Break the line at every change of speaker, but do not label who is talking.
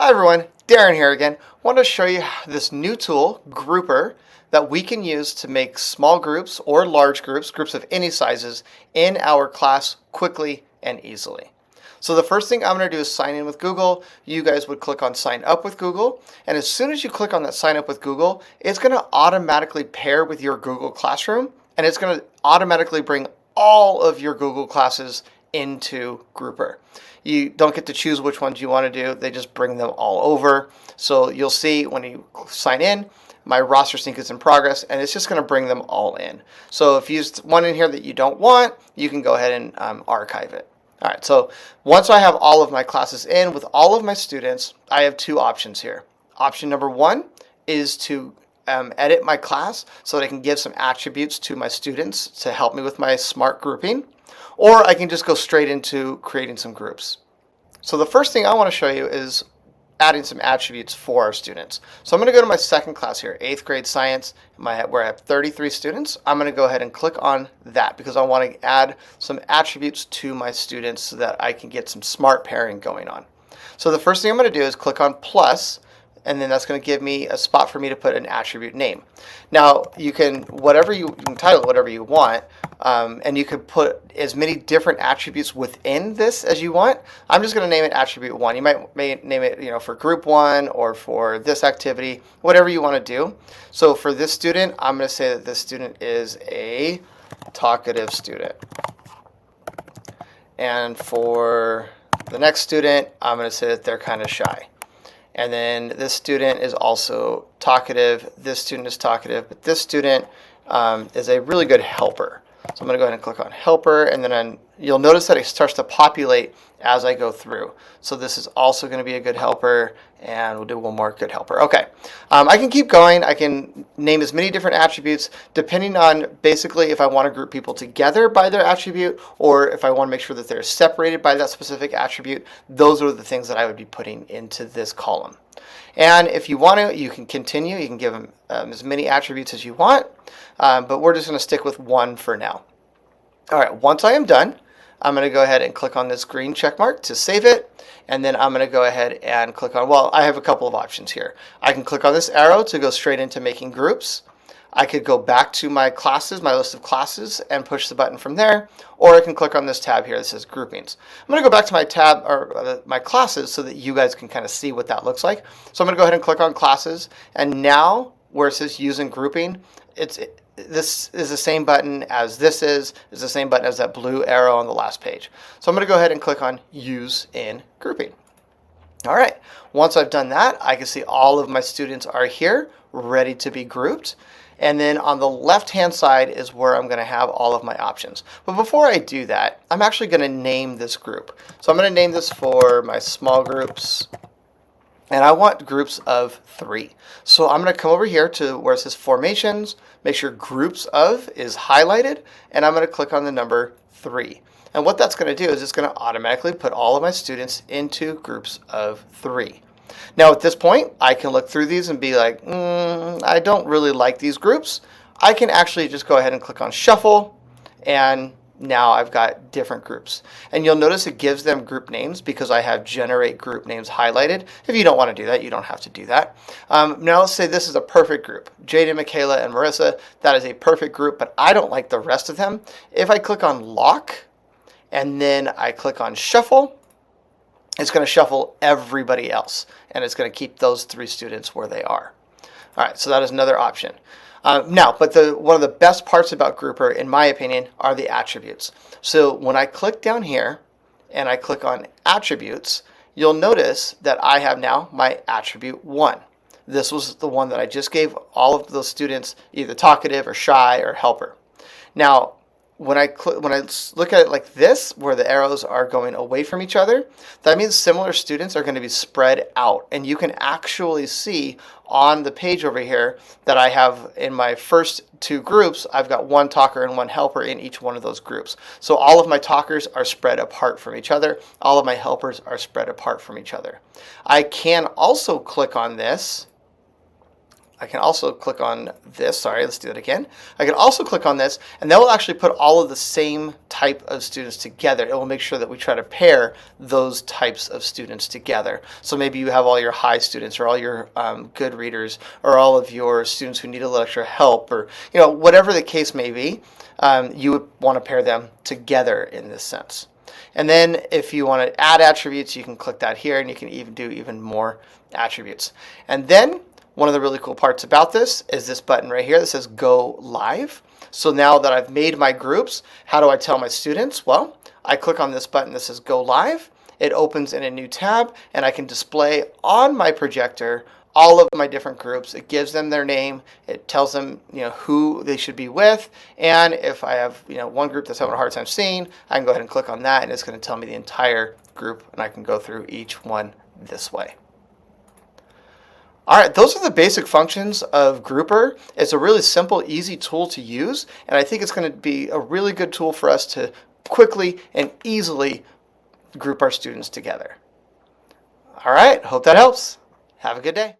Hi everyone, Darren here again. I want to show you this new tool, Grouper, that we can use to make small groups or large groups, groups of any sizes, in our class quickly and easily. So the first thing I'm going to do is sign in with Google. You guys would click on sign up with Google, and as soon as you click on that sign up with Google, it's going to automatically pair with your Google Classroom, and it's going to automatically bring all of your Google classes into Grouper. You don't get to choose which ones you want to do. They just bring them all over. So you'll see when you sign in, my roster sync is in progress, and it's just going to bring them all in. So if you use one in here that you don't want, you can go ahead and archive it. All right, so once I have all of my classes in with all of my students, I have two options here. Option number one is to edit my class so that I can give some attributes to my students to help me with my smart grouping, or I can just go straight into creating some groups. So the first thing I want to show you is adding some attributes for our students. So I'm going to go to my second class here, 8th grade science, where I have 33 students. I'm going to go ahead and click on that because I want to add some attributes to my students so that I can get some smart pairing going on. So the first thing I'm going to do is click on plus, and then that's going to give me a spot for me to put an attribute name. Now you can you can title it whatever you want, and you can put as many different attributes within this as you want. I'm just going to name it attribute 1. You may name it, for group 1 or for this activity, whatever you want to do. So for this student, I'm going to say that this student is a talkative student, and for the next student, I'm going to say that they're kind of shy. And then this student is also talkative, this student is talkative, but this student is a really good helper. So I'm going to go ahead and click on helper, and then you'll notice that it starts to populate as I go through. So this is also going to be a good helper, and we'll do one more good helper. Okay, I can keep going. I can name as many different attributes depending on basically if I want to group people together by their attribute or if I want to make sure that they're separated by that specific attribute. Those are the things that I would be putting into this column. And if you want to, you can continue. You can give them as many attributes as you want, but we're just going to stick with one for now. All right, once I am done, I'm going to go ahead and click on this green check mark to save it, and then I'm going to go ahead and click on, well, I have a couple of options here. I can click on this arrow to go straight into making groups. I could go back to my classes, my list of classes, and push the button from there, or I can click on this tab here that says groupings. I'm going to go back to my tab or my classes so that you guys can kind of see what that looks like. So I'm going to go ahead and click on classes, and now where it says use and grouping, this is the same button as this is the same button as that blue arrow on the last page. So I'm going to go ahead and click on use in grouping. All right, once I've done that, I can see all of my students are here ready to be grouped. And then on the left-hand side is where I'm going to have all of my options. But before I do that, I'm actually going to name this group. So I'm going to name this for my small groups, and I want groups of 3. So I'm going to come over here to where it says formations, make sure groups of is highlighted, and I'm going to click on the number 3. And what that's going to do is it's going to automatically put all of my students into groups of 3. Now at this point, I can look through these and be like, I don't really like these groups. I can actually just go ahead and click on shuffle, and now I've got different groups. And you'll notice it gives them group names because I have generate group names highlighted. If you don't want to do that, you don't have to do that. Now let's say this is a perfect group. Jaden, Michaela, and Marissa, that is a perfect group, but I don't like the rest of them. If I click on lock and then I click on shuffle, it's going to shuffle everybody else, and it's going to keep those 3 students where they are. All right, so that is another option. But one of the best parts about Grouper, in my opinion, are the attributes. So when I click down here and I click on attributes, you'll notice that I have now my attribute 1. This was the one that I just gave all of those students, either talkative or shy or helper. Now, when I look at it like this, where the arrows are going away from each other, that means similar students are going to be spread out. And you can actually see on the page over here that I have in my first 2 groups, I've got 1 talker and 1 helper in each one of those groups. So all of my talkers are spread apart from each other. All of my helpers are spread apart from each other. I can also click on this. I can also click on this. Sorry, let's do it again. I can also click on this, and that will actually put all of the same type of students together. It will make sure that we try to pair those types of students together. So maybe you have all your high students, or all your good readers, or all of your students who need a little extra help, or whatever the case may be. You would want to pair them together in this sense. And then if you want to add attributes, you can click that here, and you can even do even more attributes. And then one of the really cool parts about this is this button right here that says Go Live. So now that I've made my groups, how do I tell my students? Well, I click on this button that says Go Live. It opens in a new tab, and I can display on my projector all of my different groups. It gives them their name. It tells them who they should be with. And if I have one group that's having a hard time seeing, I can go ahead and click on that, and it's going to tell me the entire group, and I can go through each one this way. All right, those are the basic functions of Grouper. It's a really simple, easy tool to use, and I think it's going to be a really good tool for us to quickly and easily group our students together. All right, hope that helps. Have a good day.